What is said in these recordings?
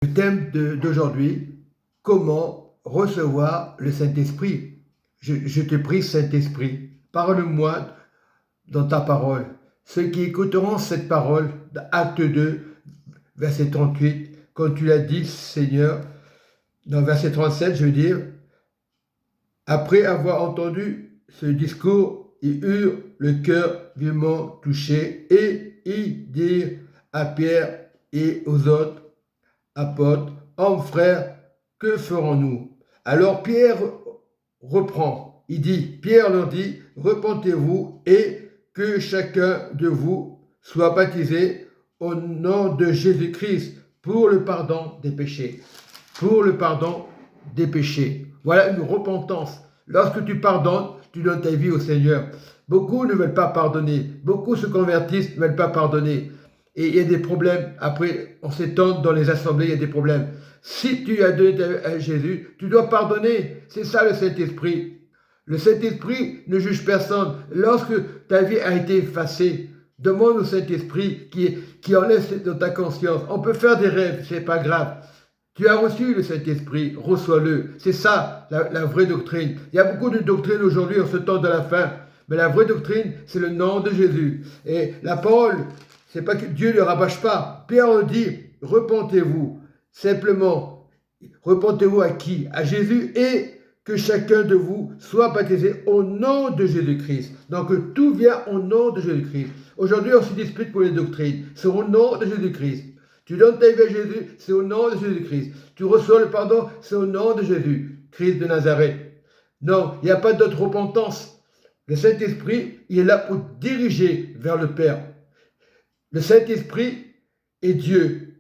Le thème d'aujourd'hui, comment recevoir le Saint-Esprit. Je te prie, Saint-Esprit, parle-moi dans ta parole. Ceux qui écouteront cette parole, acte 2, verset 38, quand tu l'as dit, Seigneur, dans verset 37, je veux dire, après avoir entendu ce discours, ils eurent le cœur vivement touché et ils dirent à Pierre et aux autres apôtres, hommes frères, que ferons-nous? Alors Pierre reprend, Pierre leur dit, repentez-vous et que chacun de vous soit baptisé au nom de Jésus-Christ pour le pardon des péchés. Pour le pardon des péchés. Voilà une repentance. Lorsque tu pardonnes, tu donnes ta vie au Seigneur. Beaucoup ne veulent pas pardonner. Beaucoup se convertissent, ne veulent pas pardonner. Et il y a des problèmes. Après, on s'étonne dans les assemblées, il y a des problèmes. Si tu as donné à Jésus, tu dois pardonner. C'est ça le Saint-Esprit. Le Saint-Esprit ne juge personne. Lorsque ta vie a été effacée, demande au Saint-Esprit qui enlève dans ta conscience. On peut faire des rêves, c'est pas grave. Tu as reçu le Saint-Esprit, reçois-le. C'est ça la vraie doctrine. Il y a beaucoup de doctrines aujourd'hui en ce temps de la fin. Mais la vraie doctrine, c'est le nom de Jésus. Et la parole, c'est pas que Dieu ne rabâche pas. Pierre dit, repentez-vous. Simplement, repentez-vous à qui? À Jésus et que chacun de vous soit baptisé au nom de Jésus-Christ. Donc tout vient au nom de Jésus-Christ. Aujourd'hui, on se dispute pour les doctrines. C'est au nom de Jésus-Christ. Tu donnes ta vie à Jésus, c'est au nom de Jésus-Christ. Tu reçois le pardon, c'est au nom de Jésus, Christ de Nazareth. Non, il n'y a pas d'autre repentance. Le Saint-Esprit, il est là pour diriger vers le Père. Le Saint-Esprit est Dieu.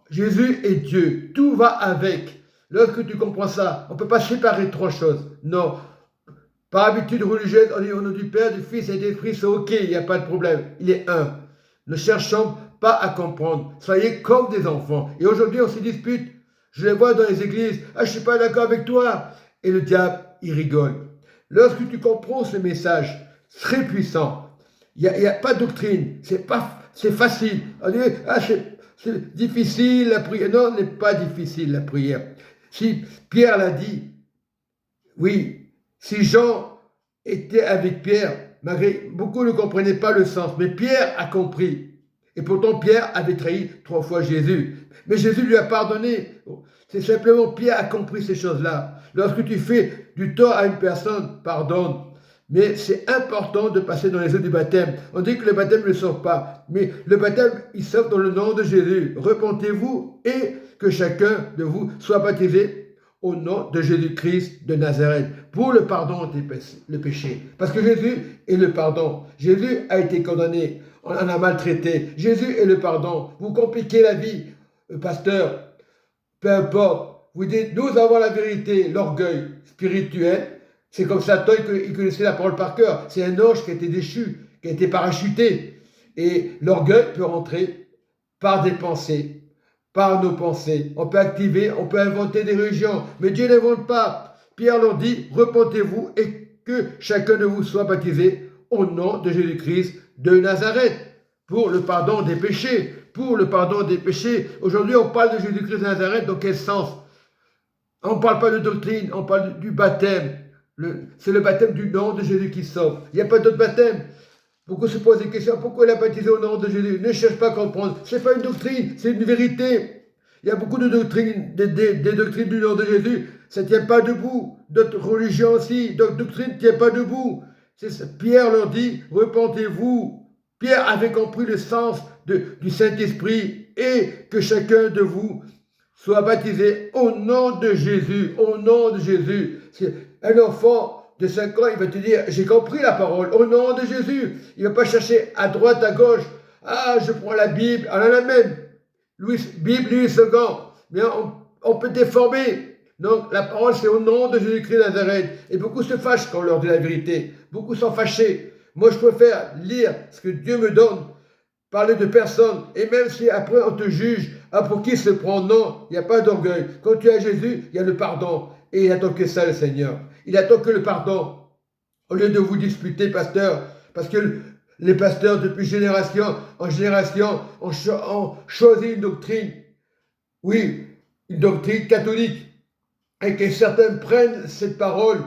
Jésus est Dieu. Tout va avec. Lorsque tu comprends ça, on ne peut pas séparer trois choses. Non. Par habitude religieuse, on dit au nom du Père, du Fils et de l'Esprit, c'est ok, il n'y a pas de problème. Il est un. Ne cherchons pas à comprendre. Soyez comme des enfants. Et aujourd'hui, on se dispute. Je les vois dans les églises. Ah, je ne suis pas d'accord avec toi. Et le diable, il rigole. Lorsque tu comprends ce message très puissant, il n'y a pas de doctrine. C'est facile. On dit, ah, c'est difficile la prière. Non, ce n'est pas difficile la prière. Si Pierre l'a dit, oui, si Jean était avec Pierre, malgré beaucoup ne comprenaient pas le sens, mais Pierre a compris. Et pourtant, Pierre avait trahi 3 fois Jésus. Mais Jésus lui a pardonné. C'est simplement Pierre a compris ces choses-là. Lorsque tu fais du tort à une personne, pardonne. Mais c'est important de passer dans les eaux du baptême. On dit que le baptême ne sauve pas. Mais le baptême, il sauve dans le nom de Jésus. Repentez-vous et que chacun de vous soit baptisé au nom de Jésus-Christ de Nazareth pour le pardon des péchés. Parce que Jésus est le pardon. Jésus a été condamné. On en a maltraité. Jésus est le pardon. Vous compliquez la vie, pasteur, peu importe. Vous dites, nous avons la vérité, l'orgueil spirituel. C'est comme Satan, il connaissait la parole par cœur. C'est un ange qui a été déchu, qui a été parachuté. Et l'orgueil peut rentrer par des pensées, par nos pensées. On peut activer, on peut inventer des religions. Mais Dieu n'invente pas. Pierre leur dit, repentez-vous et que chacun de vous soit baptisé au nom de Jésus-Christ de Nazareth, pour le pardon des péchés, pour le pardon des péchés. Aujourd'hui, on parle de Jésus-Christ de Nazareth, dans quel sens? On ne parle pas de doctrine, on parle du baptême. C'est le baptême du nom de Jésus qui sauve. Il n'y a pas d'autre baptême. Beaucoup se posent des questions, pourquoi il a baptisé au nom de Jésus? Ne cherche pas à comprendre. Ce n'est pas une doctrine, c'est une vérité. Il y a beaucoup de doctrines, des doctrines du nom de Jésus, ça ne tient pas debout. D'autres religions aussi, d'autres doctrines ne tiennent pas debout. Pierre leur dit, repentez-vous. Pierre avait compris le sens du Saint-Esprit et que chacun de vous soit baptisé au nom de Jésus, au nom de Jésus. Un enfant de 5 ans, il va te dire, j'ai compris la parole, au nom de Jésus. Il ne va pas chercher à droite, à gauche. Ah, je prends la Bible, on en a même. Bible Louis II. Mais on peut déformer. Donc, la parole, c'est au nom de Jésus-Christ de Nazareth. Et beaucoup se fâchent quand on leur dit la vérité. Beaucoup sont fâchés. Moi, je préfère lire ce que Dieu me donne, parler de personne. Et même si après on te juge, ah, pour qui se prend? Non, il n'y a pas d'orgueil. Quand tu as Jésus, il y a le pardon. Et il attend que ça, le Seigneur. Il attend que le pardon. Au lieu de vous disputer, pasteur, parce que les pasteurs, depuis génération en génération, ont choisi une doctrine. Oui, une doctrine catholique et que certains prennent cette parole,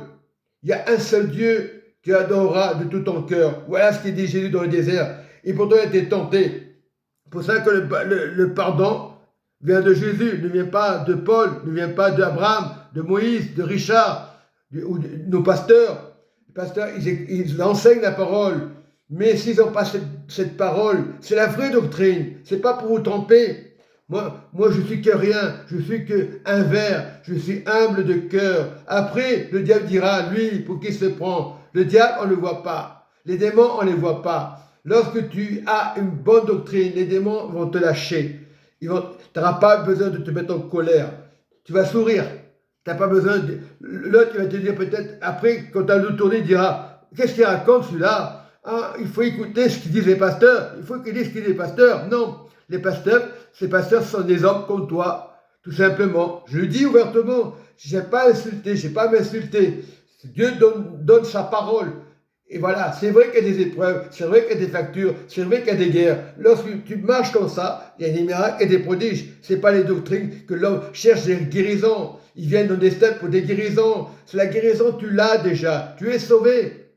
il y a un seul Dieu, tu adoreras de tout ton cœur. Voilà ce qu'il dit Jésus dans le désert. Et pourtant, il a été tenté. C'est pour ça que le pardon vient de Jésus, ne vient pas de Paul, ne vient pas d'Abraham, de Moïse, de Richard, ou de nos pasteurs. Les pasteurs, ils enseignent la parole. Mais s'ils n'ont pas cette parole, c'est la vraie doctrine. C'est pas pour vous tromper. Moi, je suis que rien, je suis que un verre, je suis humble de cœur. Après, le diable dira, lui, pour qui se prend? Le diable, on ne le voit pas. Les démons, on ne les voit pas. Lorsque tu as une bonne doctrine, les démons vont te lâcher. Tu n'auras pas besoin de te mettre en colère. Tu vas sourire. Tu n'as pas besoin de... L'autre, il va te dire peut-être, après, quand tu as le tourné, il dira, qu'est-ce qu'il raconte celui-là? Ah, il faut écouter ce qu'ils disent les pasteurs. Il faut qu'ils disent ce qu'ils disent les pasteurs. Non. Les pasteurs, ces pasteurs sont des hommes comme toi, tout simplement. Je le dis ouvertement, je n'ai pas insulté, je n'ai pas m'insulter. Dieu donne sa parole. Et voilà, c'est vrai qu'il y a des épreuves, c'est vrai qu'il y a des factures, c'est vrai qu'il y a des guerres. Lorsque tu marches comme ça, il y a des miracles et des prodiges. Ce n'est pas les doctrines que l'homme cherche des guérisons. Ils viennent dans des steps pour des guérisons. C'est la guérison, tu l'as déjà. Tu es sauvé.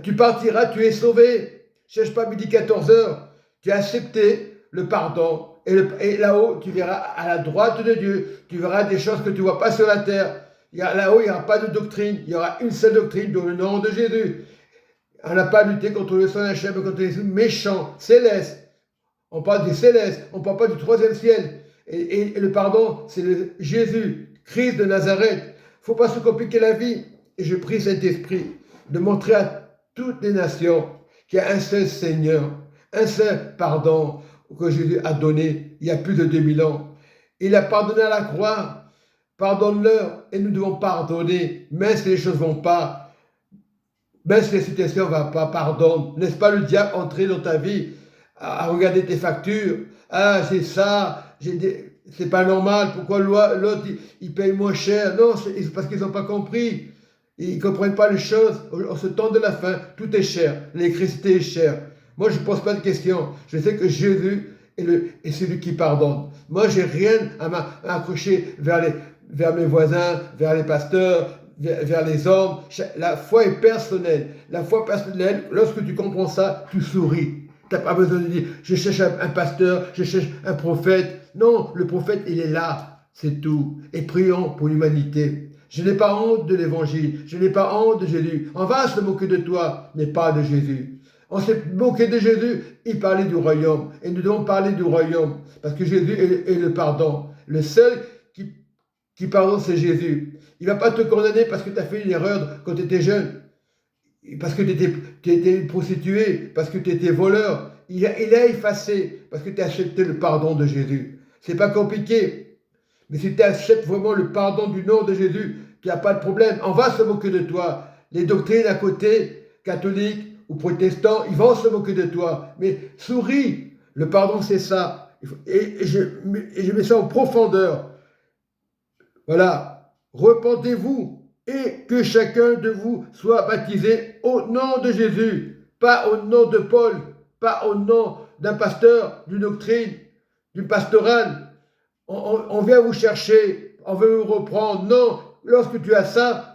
Tu partiras, tu es sauvé. Cherche pas midi 14 heures. Tu as accepté le pardon. Et là-haut, tu verras à la droite de Dieu, tu verras des choses que tu ne vois pas sur la terre. Là-haut, il n'y aura pas de doctrine. Il y aura une seule doctrine dans le nom de Jésus. On n'a pas lutté contre le sang d'Hachem, contre les méchants, célestes. On parle des célestes, on ne parle pas du troisième ciel. Et le pardon, c'est le Jésus, Christ de Nazareth. Il ne faut pas se compliquer la vie. Et je prie Saint-Esprit de montrer à toutes les nations qu'il y a un seul Seigneur, un seul pardon que Jésus a donné il y a plus de 2000 ans. Il a pardonné à la croix. Pardonne-leur et nous devons pardonner, même si les choses ne vont pas, même si la situation ne va pas, pardonne. N'est-ce pas le diable entrer dans ta vie à regarder tes factures? Ah, j'ai ça, c'est pas normal, pourquoi l'autre il paye moins cher? Non, c'est parce qu'ils n'ont pas compris. Ils ne comprennent pas les choses. En ce temps de la fin, tout est cher. L'électricité est chère. Moi, je ne pose pas de questions. Je sais que Jésus est celui qui pardonne. Moi, je n'ai rien à m'accrocher vers mes voisins, vers les pasteurs, vers les hommes. La foi est personnelle. La foi personnelle, lorsque tu comprends ça, tu souris. Tu n'as pas besoin de dire, je cherche un pasteur, je cherche un prophète. Non, le prophète, il est là. C'est tout. Et prions pour l'humanité. Je n'ai pas honte de l'évangile. Je n'ai pas honte de Jésus. On va se moquer de toi, mais pas de Jésus. On s'est moqué de Jésus, il parlait du royaume. Et nous devons parler du royaume. Parce que Jésus est le pardon. Le seul qui pardonne, c'est Jésus. Il ne va pas te condamner parce que tu as fait une erreur quand tu étais jeune. Parce que tu étais une prostituée. Parce que tu étais voleur. Il a effacé. Parce que tu as accepté le pardon de Jésus. C'est pas compliqué. Mais si tu acceptes vraiment le pardon du nom de Jésus, tu n'as pas de problème. On va se moquer de toi. Les doctrines à côté, catholiques, ou protestants, ils vont se moquer de toi. Mais souris, le pardon c'est ça. Et je mets ça en profondeur. Voilà, repentez-vous et que chacun de vous soit baptisé au nom de Jésus, pas au nom de Paul, pas au nom d'un pasteur, d'une doctrine, d'une pastorale. On vient vous chercher, on veut vous reprendre. Non, lorsque tu as ça,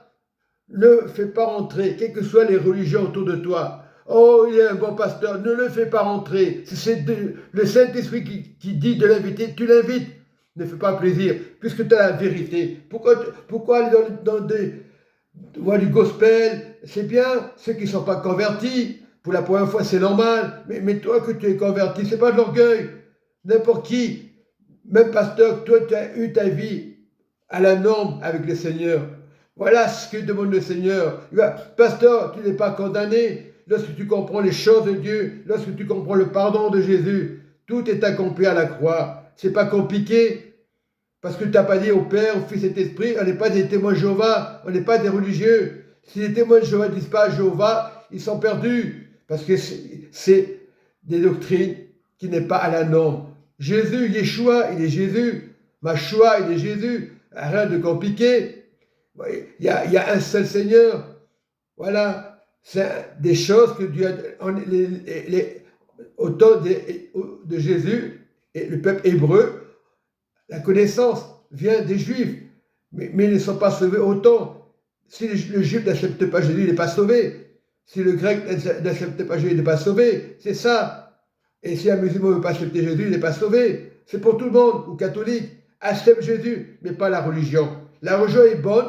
ne fais pas rentrer, quelles que soient les religions autour de toi. Oh, il est un bon pasteur, ne le fais pas rentrer. C'est le Saint-Esprit qui dit de l'inviter, tu l'invites. Ne fais pas plaisir, puisque tu as la vérité. Pourquoi aller dans du gospel? C'est bien, ceux qui ne sont pas convertis, pour la première fois c'est normal, mais toi que tu es converti, c'est pas de l'orgueil. N'importe qui, même pasteur, toi tu as eu ta vie à la norme avec le Seigneur. Voilà ce que demande le Seigneur. Pasteur, tu n'es pas condamné lorsque tu comprends les choses de Dieu, lorsque tu comprends le pardon de Jésus. Tout est accompli à la croix. C'est pas compliqué. Parce que tu n'as pas dit au Père, au Fils et au Esprit, on n'est pas des témoins de Jéhovah, on n'est pas des religieux. Si les témoins de Jéhovah ne disent pas Jéhovah, ils sont perdus. Parce que c'est des doctrines qui n'est pas à la norme. Jésus, Yeshua, il est Jésus. Machua, il est Jésus. Rien de compliqué. Il y a un seul Seigneur. Voilà. C'est des choses que Dieu a... au temps de Jésus, et le peuple hébreu, la connaissance vient des Juifs, mais ils ne sont pas sauvés autant. Si le Juif n'accepte pas Jésus, il n'est pas sauvé. Si le Grec n'accepte pas Jésus, il n'est pas sauvé. C'est ça. Et si un musulman ne veut pas accepter Jésus, il n'est pas sauvé. C'est pour tout le monde, ou catholique. Accepte Jésus, mais pas la religion. La religion est bonne,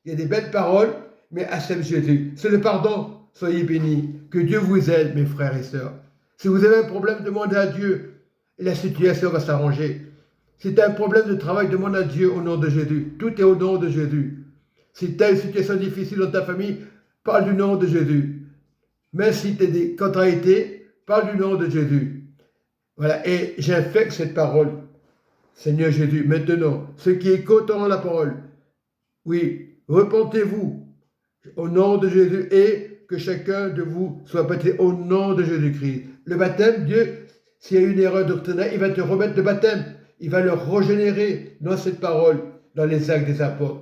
il y a des belles paroles, mais accepte Jésus. C'est le pardon. Soyez bénis. Que Dieu vous aide, mes frères et sœurs. Si vous avez un problème, demandez à Dieu. Et la situation va s'arranger. Si tu as un problème de travail, demande à Dieu au nom de Jésus. Tout est au nom de Jésus. Si tu as une situation difficile dans ta famille, parle du nom de Jésus. Même si tu as des contrariétés, parle du nom de Jésus. Voilà, et j'infecte cette parole. Seigneur Jésus, maintenant, ceux qui écouteront la parole, oui, repentez-vous au nom de Jésus et que chacun de vous soit baptisé au nom de Jésus-Christ. Le baptême, Dieu, s'il y a une erreur doctrinale, il va te remettre le baptême. Il va le régénérer dans cette parole, dans les actes des apôtres.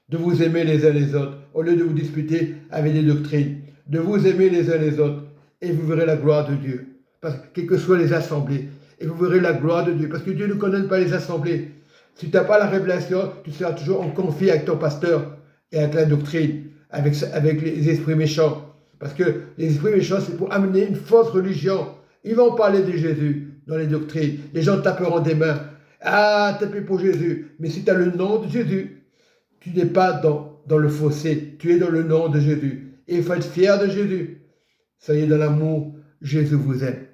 De vous aimer les uns les autres, au lieu de vous disputer avec des doctrines. De vous aimer les uns les autres, et vous verrez la gloire de Dieu. Parce que, quelles que soient les assemblées, et vous verrez la gloire de Dieu. Parce que Dieu ne connaît pas les assemblées. Si tu n'as pas la révélation, tu seras toujours en conflit avec ton pasteur et avec la doctrine, avec les esprits méchants. Parce que les esprits méchants, c'est pour amener une fausse religion. Ils vont parler de Jésus dans les doctrines. Les gens taperont des mains. Ah, tapez pour Jésus. Mais si tu as le nom de Jésus, tu n'es pas dans le fossé. Tu es dans le nom de Jésus. Et il faut être fier de Jésus. Soyez dans l'amour. Jésus vous aime.